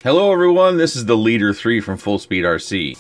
Hello everyone, this is the Leader 3 from FullSpeedRC.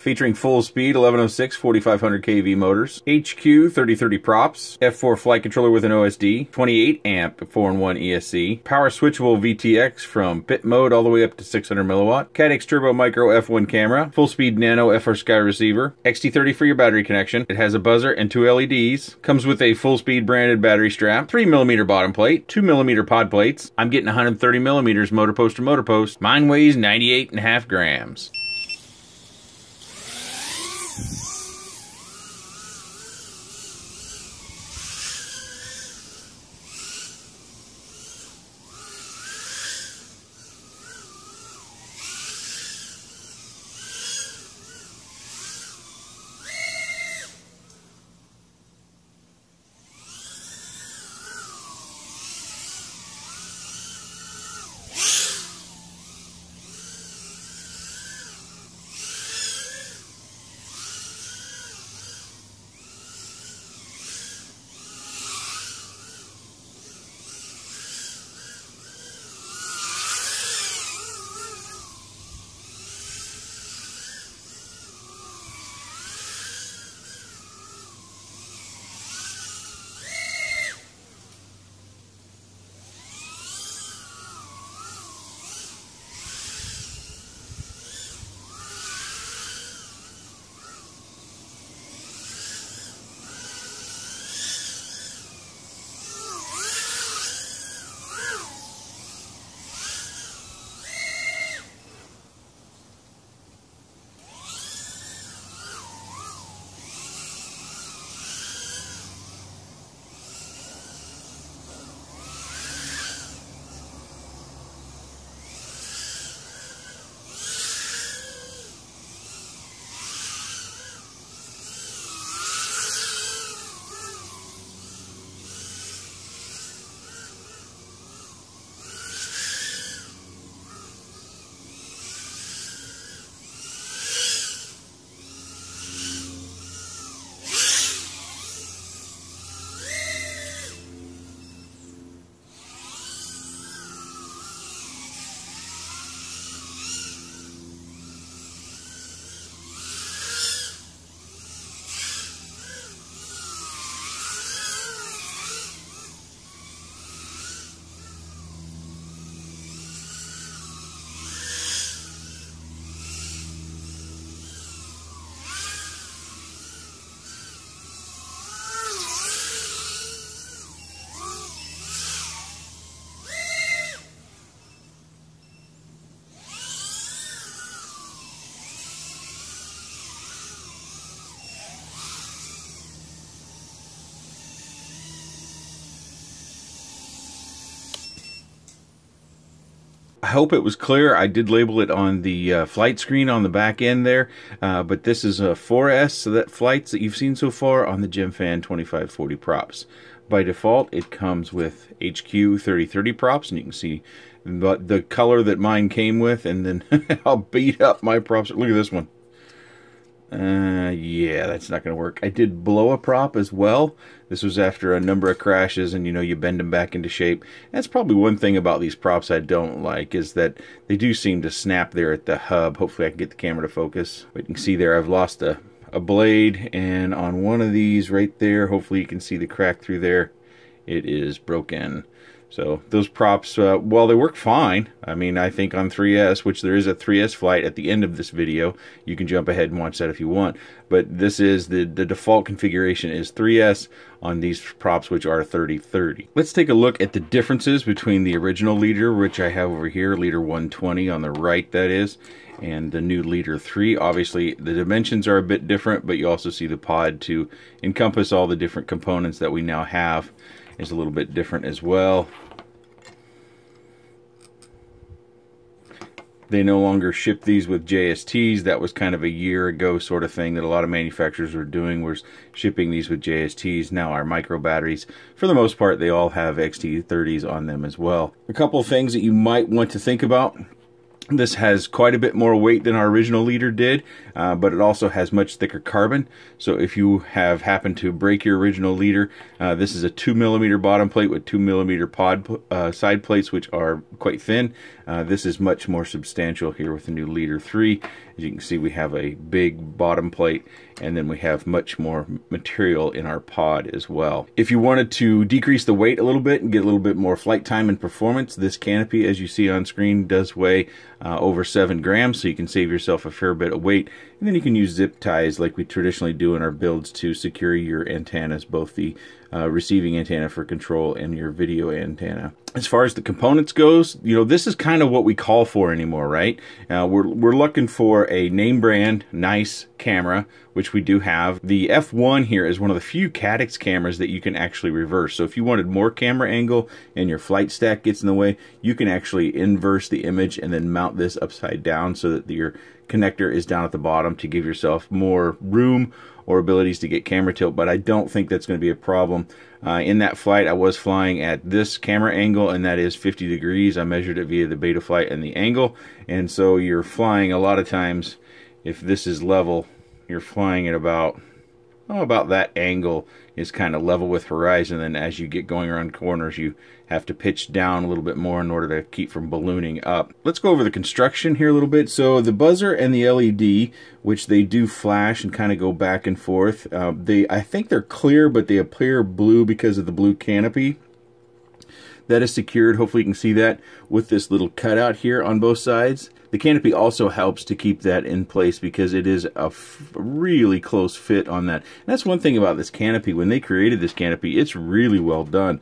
Featuring full speed 1106 4500 kV motors, HQ 3030 props, F4 flight controller with an OSD, 28 amp 4-in-1 ESC, power switchable VTX from pit mode all the way up to 600 milliwatt, CAT-X Turbo Micro F1 camera, full speed nano FR Sky receiver, XT30 for your battery connection. It has a buzzer and 2 LEDs, comes with a full speed branded battery strap, 3mm bottom plate, 2mm pod plates. I'm getting 130mm motor post to motor post. Mine weighs 98.5 grams. I hope it was clear. I did label it on the flight screen on the back end there, but this is a 4S, so that flights that you've seen so far on the Gemfan 2540 props. By default, it comes with HQ 3030 props, and you can see the color that mine came with, and then I'll beat up my props. Look at this one. Yeah, that's not going to work. I did blow a prop as well. This was after a number of crashes, and you bend them back into shape. That's probably one thing about these props I don't like, is that they do seem to snap there at the hub. Hopefully I can get the camera to focus. But you can see there I've lost a blade, and on one of these right there, hopefully you can see the crack through there. It is broken. So those props, while they work fine, I mean, I think on 3S, which there is a 3S flight at the end of this video, you can jump ahead and watch that if you want. But this is the default configuration is 3S on these props, which are 3030. Let's take a look at the differences between the original Leader, which I have over here, Leader 120 on the right, that is, and the new Leader 3. Obviously, the dimensions are a bit different, but you also see the pod to encompass all the different components that we now have is a little bit different as well. They no longer ship these with JSTs. That was kind of a year ago sort of thing that a lot of manufacturers were doing, was shipping these with JSTs. Now our micro batteries, for the most part, they all have XT30s on them as well. A couple of things that you might want to think about. This has quite a bit more weight than our original leader did, but it also has much thicker carbon. So if you have happened to break your original leader, this is a 2mm bottom plate with 2mm pod side plates, which are quite thin. This is much more substantial here with the new Leader 3. As you can see, we have a big bottom plate, and then we have much more material in our pod as well. If you wanted to decrease the weight a little bit and get a little bit more flight time and performance, this canopy, as you see on screen, does weigh over 7 grams, so you can save yourself a fair bit of weight. And then you can use zip ties like we traditionally do in our builds to secure your antennas, both the receiving antenna for control and your video antenna. As far as the components goes, you know, this is kind of what we call for anymore, right? We're looking for a name brand, nice camera, which we do have. The F1 here is one of the few Caddx cameras that you can actually reverse. So if you wanted more camera angle and your flight stack gets in the way, you can actually inverse the image and then mount this upside down so that your connector is down at the bottom to give yourself more room or abilities to get camera tilt, but I don't think that's going to be a problem. In that flight, I was flying at this camera angle, and that is 50 degrees. I measured it via the beta flight and the angle, and so you're flying a lot of times, if this is level, you're flying at about that angle is kind of level with horizon, and as you get going around corners, you have to pitch down a little bit more in order to keep from ballooning up. Let's go over the construction here a little bit. So the buzzer and the LED, which they do flash and kind of go back and forth, I think they're clear, but they appear blue because of the blue canopy. That is secured, hopefully you can see that, with this little cutout here on both sides. The canopy also helps to keep that in place because it is a really close fit on that. And that's one thing about this canopy. When they created this canopy, it's really well done.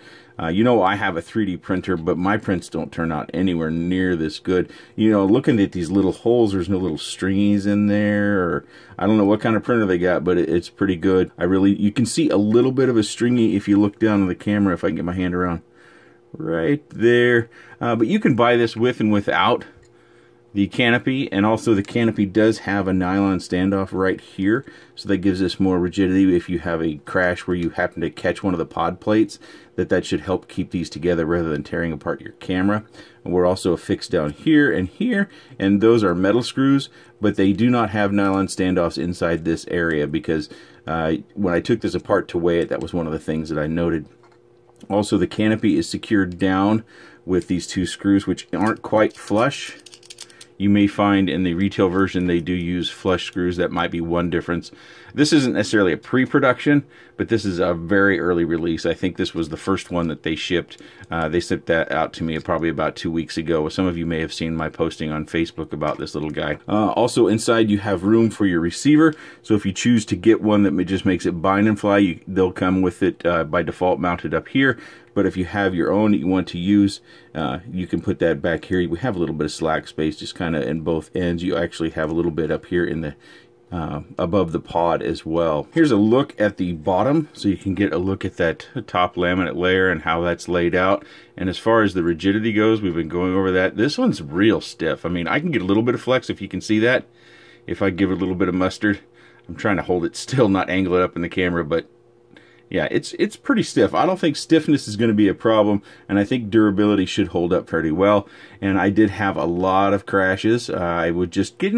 You know, I have a 3D printer, but my prints don't turn out anywhere near this good. You know, looking at these little holes, there's no little stringies in there, or I don't know what kind of printer they got, but it's pretty good. You can see a little bit of a stringy if you look down on the camera, if I can get my hand around. Right there. But you can buy this with and without the canopy, and also the canopy does have a nylon standoff right here, so that gives us more rigidity if you have a crash where you happen to catch one of the pod plates. That should help keep these together rather than tearing apart your camera. And we're also affixed down here, and those are metal screws, but they do not have nylon standoffs inside this area because when I took this apart to weigh it, that was one of the things that I noted. Also, the canopy is secured down with these two screws, which aren't quite flush. You may find in the retail version they do use flush screws. That might be one difference. This isn't necessarily a pre-production, but this is a very early release. I think this was the first one that they shipped. They sent that out to me probably about 2 weeks ago. Some of you may have seen my posting on Facebook about this little guy. Also inside you have room for your receiver. So if you choose to get one that just makes it bind and fly, they'll come with it by default mounted up here. But if you have your own that you want to use, you can put that back here. We have a little bit of slack space just kind of in both ends. You actually have a little bit up here in the above the pod as well. Here's a look at the bottom, so you can get a look at that top laminate layer and how that's laid out. And as far as the rigidity goes, we've been going over that. This one's real stiff. I mean, I can get a little bit of flex if you can see that. If I give it a little bit of mustard, I'm trying to hold it still, not angle it up in the camera, but yeah, it's pretty stiff. I don't think stiffness is going to be a problem, and I think durability should hold up pretty well. And I did have a lot of crashes. I would just get,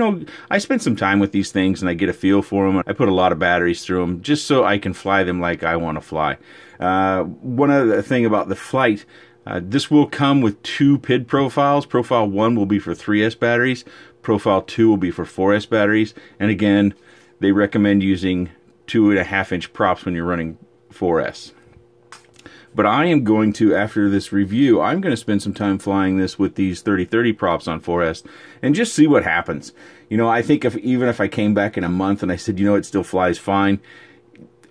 I spend some time with these things and I get a feel for them. I put a lot of batteries through them just so I can fly them like I want to fly. One other thing about the flight, this will come with 2 PID profiles. Profile 1 will be for 3S batteries. Profile 2 will be for 4S batteries. And again, they recommend using 2.5-inch props when you're running 4S. But I am going to, after this review, I'm going to spend some time flying this with these 30-30 props on 4S and just see what happens. You know, I think even if I came back in a month and I said, you know, it still flies fine,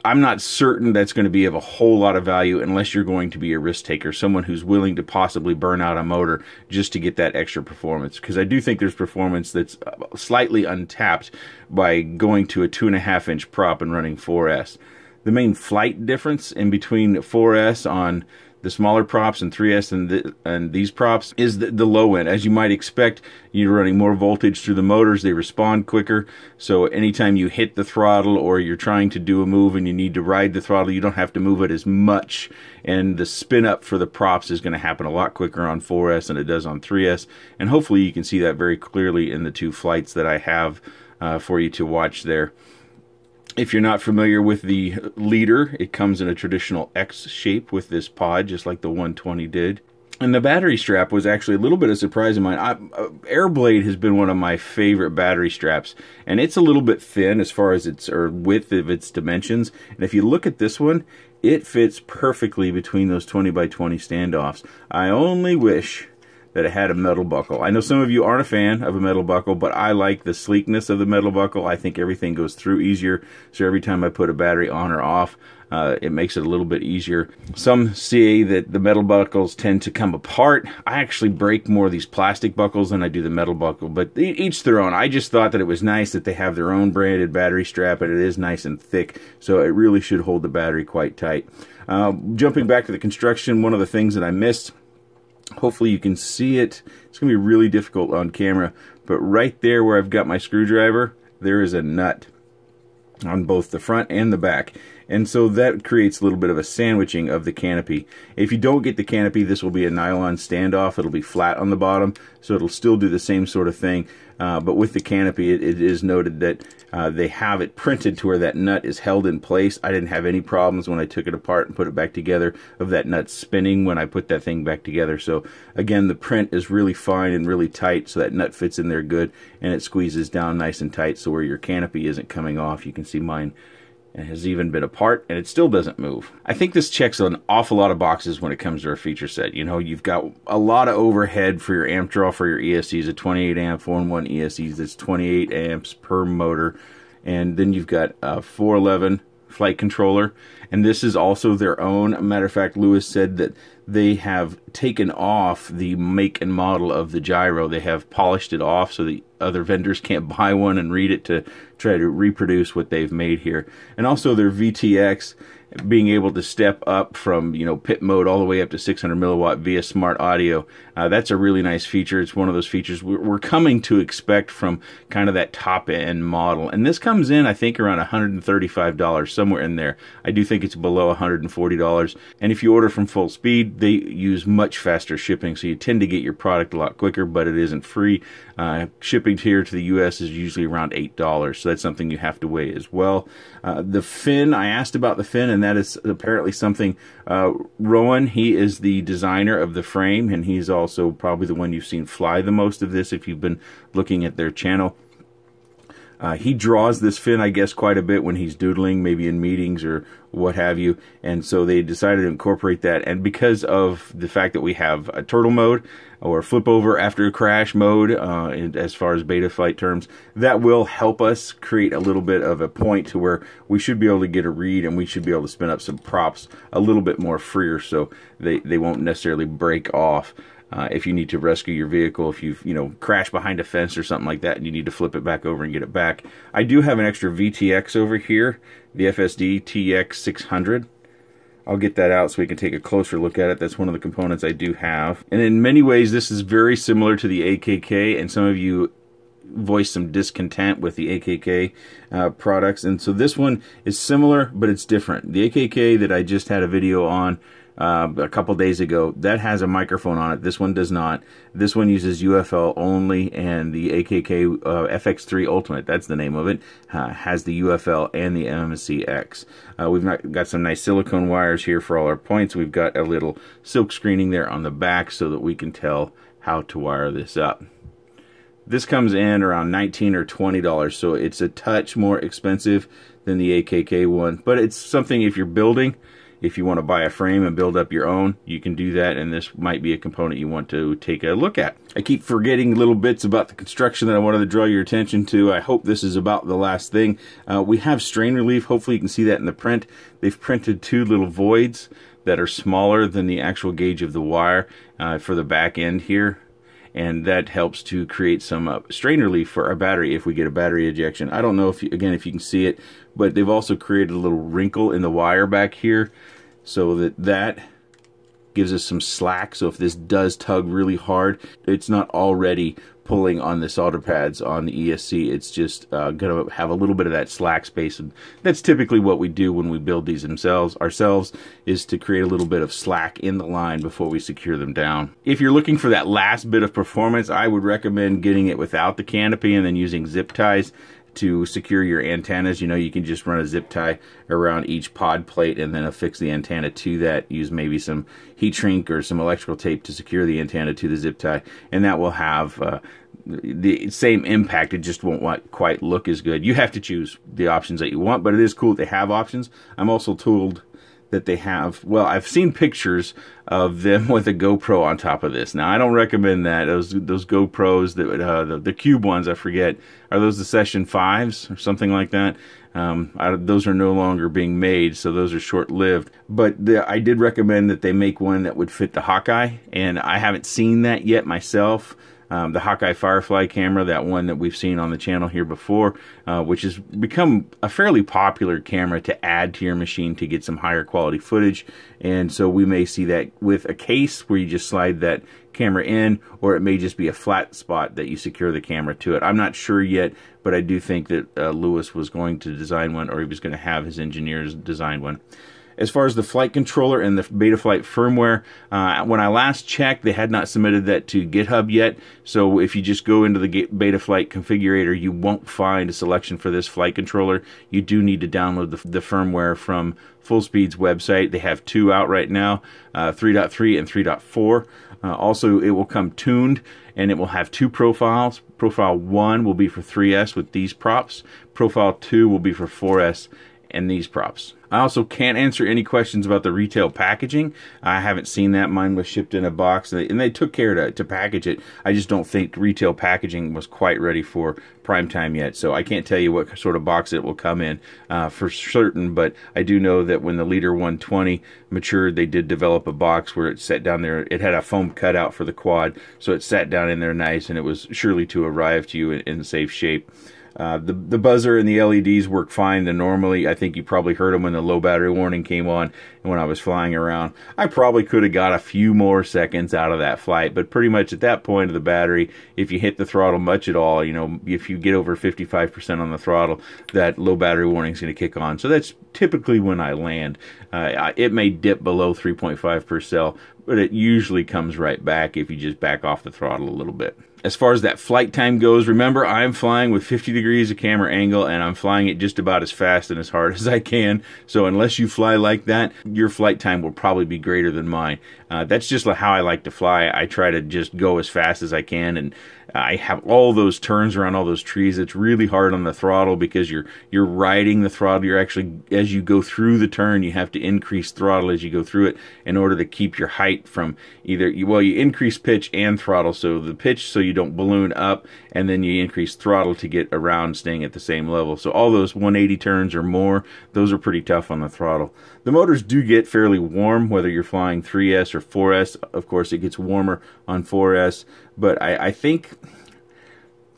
I'm not certain that's going to be of a whole lot of value unless you're going to be a risk taker, someone who's willing to possibly burn out a motor just to get that extra performance. Because I do think there's performance that's slightly untapped by going to a 2.5-inch prop and running 4S. The main flight difference in between 4S on the smaller props and 3S and these props is the low end. As you might expect, you're running more voltage through the motors. They respond quicker. So anytime you hit the throttle or you're trying to do a move and you need to ride the throttle, you don't have to move it as much. And the spin up for the props is going to happen a lot quicker on 4S than it does on 3S. And hopefully you can see that very clearly in the two flights that I have for you to watch there. If you're not familiar with the leader, it comes in a traditional X shape with this pod, just like the 120 did. And the battery strap was actually a little bit of a surprise of mine. Airblade has been one of my favorite battery straps, and it's a little bit thin as far as its width of its dimensions. And if you look at this one, it fits perfectly between those 20 by 20 standoffs. I only wish that it had a metal buckle. I know some of you aren't a fan of a metal buckle, but I like the sleekness of the metal buckle. I think everything goes through easier, so every time I put a battery on or off, it makes it a little bit easier. Some say that the metal buckles tend to come apart. I actually break more of these plastic buckles than I do the metal buckle, but each their own. I just thought that it was nice that they have their own branded battery strap, and it is nice and thick, so it really should hold the battery quite tight. Jumping back to the construction, one of the things that I missed, hopefully you can see it. It's going to be really difficult on camera, but right there where I've got my screwdriver, there is a nut on both the front and the back. And so that creates a little bit of a sandwiching of the canopy. If you don't get the canopy, this will be a nylon standoff. It'll be flat on the bottom, so it'll still do the same sort of thing. But with the canopy, it is noted that they have it printed to where that nut is held in place. I didn't have any problems when I took it apart and put it back together of that nut spinning when I put that thing back together. So again, the print is really fine and really tight, so that nut fits in there good, and it squeezes down nice and tight, so where your canopy isn't coming off. You can see mine has even been apart, and it still doesn't move. I think this checks an awful lot of boxes when it comes to our feature set. You know, you've got a lot of overhead for your amp draw for your ESCs, a 28 amp 4-in-1 ESCs. That's 28 amps per motor, and then you've got a 411 flight controller, and this is also their own. Matter of fact, Lewis said that they have taken off the make and model of the gyro. They have polished it off so the other vendors can't buy one and read it to try to reproduce what they've made here. And also their VTX, being able to step up from, you know, pit mode all the way up to 600 milliwatt via smart audio. That's a really nice feature. It's one of those features we're coming to expect from kind of that top end model. And this comes in, I think, around $135, somewhere in there. I do think it's below $140. And if you order from Full Speed, they use much faster shipping, so you tend to get your product a lot quicker, but it isn't free. Shipping here to the US is usually around $8, so that's something you have to weigh as well. The fin, I asked about the fin, and that is apparently something Rowan, he is the designer of the frame, and he's also probably the one you've seen fly the most of this if you've been looking at their channel. He draws this fin, I guess, quite a bit when he's doodling, maybe in meetings or what have you, and so they decided to incorporate that. And because of the fact that we have a turtle mode or flip over after a crash mode, as far as beta flight terms, that will help us create a little bit of a point to where we should be able to get a read, and we should be able to spin up some props a little bit more freer, so they won't necessarily break off. If you need to rescue your vehicle, if you've, you know, crashed behind a fence or something like that and you need to flip it back over and get it back. I do have an extra VTX over here, the FSD TX600. I'll get that out so we can take a closer look at it. That's one of the components I do have. And in many ways, this is very similar to the AKK, and some of you voiced some discontent with the AKK products. And so this one is similar, but it's different. The AKK that I just had a video on a couple days ago, that has a microphone on it. This one does not. This one uses UFL only, and the AKK FX3 Ultimate, that's the name of it, has the UFL and the MMC-X. We've got some nice silicone wires here for all our points. We've got a little silk screening there on the back so that we can tell how to wire this up. This comes in around $19 or $20, so it's a touch more expensive than the AKK one, but it's something if you're building. If you want to buy a frame and build up your own, you can do that, and this might be a component you want to take a look at. I keep forgetting little bits about the construction that I wanted to draw your attention to. I hope this is about the last thing. We have strain relief. Hopefully you can see that in the print. They've printed two little voids that are smaller than the actual gauge of the wire for the back end here. And that helps to create some strain relief for our battery if we get a battery ejection. I don't know if you can see it, but they've also created a little wrinkle in the wire back here so that gives us some slack. So if this does tug really hard, it's not already pulling on the solder pads on the ESC. It's just going to have a little bit of that slack space, and that's typically what we do when we build these ourselves, is to create a little bit of slack in the line before we secure them down. If you're looking for that last bit of performance, I would recommend getting it without the canopy and then using zip ties to secure your antennas. You know, you can just run a zip tie around each pod plate and then affix the antenna to that. Use maybe some heat shrink or some electrical tape to secure the antenna to the zip tie, and that will have the same impact. It just won't quite look as good. You have to choose the options that you want, but it is cool that they have options. I'm also told that they have, well, I've seen pictures of them with a GoPro on top of this. Now, I don't recommend that. Those GoPros, the Cube ones, I forget, are those the Session 5s or something like that? Those are no longer being made, so those are short-lived. But I did recommend that they make one that would fit the Hawkeye, and I haven't seen that yet myself. The Hawkeye Firefly camera, that one that we've seen on the channel here before, which has become a fairly popular camera to add to your machine to get some higher quality footage. And so we may see that with a case where you just slide that camera in, or it may just be a flat spot that you secure the camera to it. I'm not sure yet, but I do think that Lewis was going to design one, or he was going to have his engineers design one. As far as the flight controller and the Betaflight firmware, when I last checked, they had not submitted that to GitHub yet. So if you just go into the Betaflight configurator, you won't find a selection for this flight controller. You do need to download the firmware from FullSpeed's website. They have 2 out right now, 3.3 and 3.4. Also, it will come tuned, and it will have 2 profiles. Profile 1 will be for 3S with these props. Profile 2 will be for 4S and these props. I also can't answer any questions about the retail packaging. I haven't seen that. Mine was shipped in a box, and they took care to package it. I just don't think retail packaging was quite ready for prime time yet, so I can't tell you what sort of box it will come in for certain, but I do know that when the Leader 120 matured, they did develop a box where it sat down there. It had a foam cutout for the quad, so it sat down in there nice, and it was surely to arrive to you in safe shape. The buzzer and the LEDs work fine than normally. I think you probably heard them when the low battery warning came on and when I was flying around. I probably could have got a few more seconds out of that flight, but pretty much at that point of the battery, if you hit the throttle much at all, you know, if you get over 55% on the throttle, that low battery warning is going to kick on. So that's typically when I land. It may dip below 3.5 per cell, but it usually comes right back if you just back off the throttle a little bit. As far as that flight time goes, remember, I'm flying with 50 degrees of camera angle, and I'm flying it just about as fast and as hard as I can. So unless you fly like that, your flight time will probably be greater than mine. That's just how I like to fly. I try to just go as fast as I can, and I have all those turns around all those trees. It's really hard on the throttle because you're riding the throttle. You're actually, as you go through the turn, you have to increase throttle as you go through it in order to keep your height from either, well, you increase pitch and throttle. So the pitch so you don't balloon up, and then you increase throttle to get around staying at the same level. So all those 180 turns or more, those are pretty tough on the throttle. The motors do get fairly warm, whether you're flying 3S or 4S. Of course, it gets warmer on 4S, but I think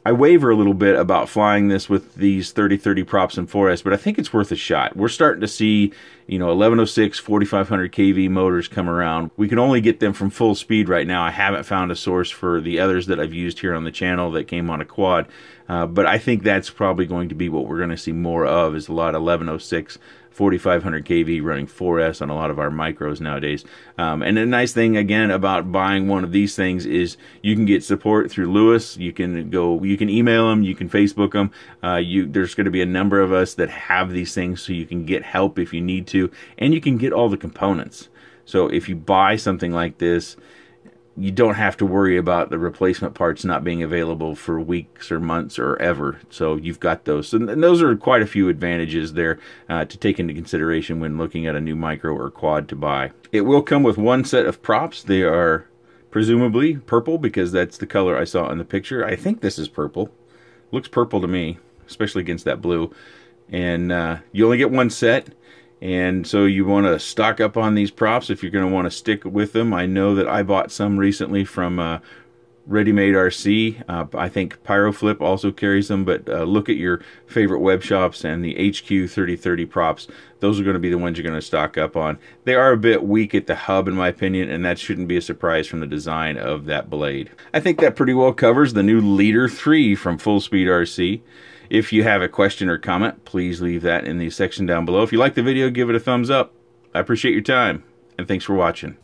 I waver a little bit about flying this with these 3030 props in 4S, but I think it's worth a shot. We're starting to see, you know, 1106, 4500 kV motors come around. We can only get them from Full Speed right now. I haven't found a source for the others that I've used here on the channel that came on a quad, but I think that's probably going to be what we're going to see more of, is a lot of 1106, 4500 kV running 4S on a lot of our micros nowadays. And the nice thing again about buying one of these things is you can get support through Lewis. You can email them, you can Facebook them. There's going to be a number of us that have these things, so you can get help if you need to, and you can get all the components. So if you buy something like this, you don't have to worry about the replacement parts not being available for weeks or months or ever. So you've got those. And those are quite a few advantages there to take into consideration when looking at a new micro or quad to buy. It will come with one set of props. They are presumably purple because that's the color I saw in the picture. I think this is purple. Looks purple to me, especially against that blue. And you only get one set. And so you want to stock up on these props if you're going to want to stick with them. I know that I bought some recently from Ready-Made RC. I think Pyroflip also carries them, but look at your favorite web shops, and the HQ 3030 props. Those are going to be the ones you're going to stock up on. They are a bit weak at the hub, in my opinion, and that shouldn't be a surprise from the design of that blade. I think that pretty well covers the new Leader 3 from FullSpeedRC. If you have a question or comment, please leave that in the section down below. If you like the video, give it a thumbs up. I appreciate your time, and thanks for watching.